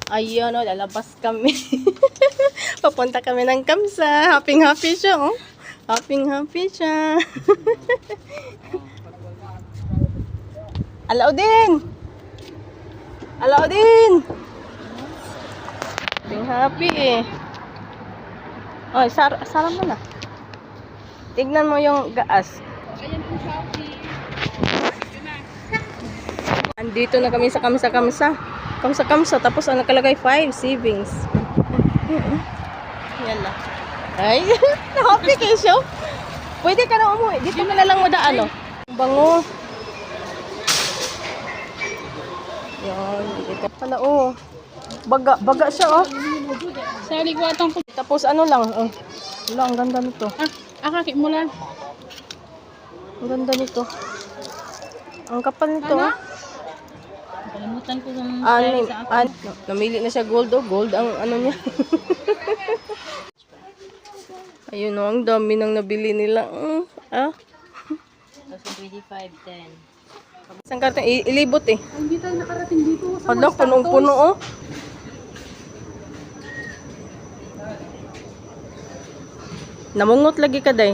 Ayun, oh, lalabas kami. Papunta kami ng Kamsa. Happy siya, oh. Happy siya. Alaudin! Alaudin! Happy eh. Oh, sara mo na. Tignan mo yung gaas. Ayan po, Shopee. Andito na kami sa Kamsa. Kamsa, tapos ang nakalagay 5 savings. Yan na. Ay, happy kayo siya. Pwede ka na umuwi. Dito ka na lang madaan, oh. Bango. Yan, dito pala, oh. Baga siya, oh. Sa ligwatang po. Tapos ano lang, oh. Wala, ang ganda nito. Akakit mo lang. Ang ganda nito. Ang kapal nito, oh. Kalimutan ko ng Namili na siya gold, oh. Gold ang ano niya. Ayun, oh. Ang dami nang nabili nila. Ah. 25.10. Isang karton, ilibot eh. Hindi tayo nakarating dito. Hala, punong-puno, oh. Namungot lagi ka, day.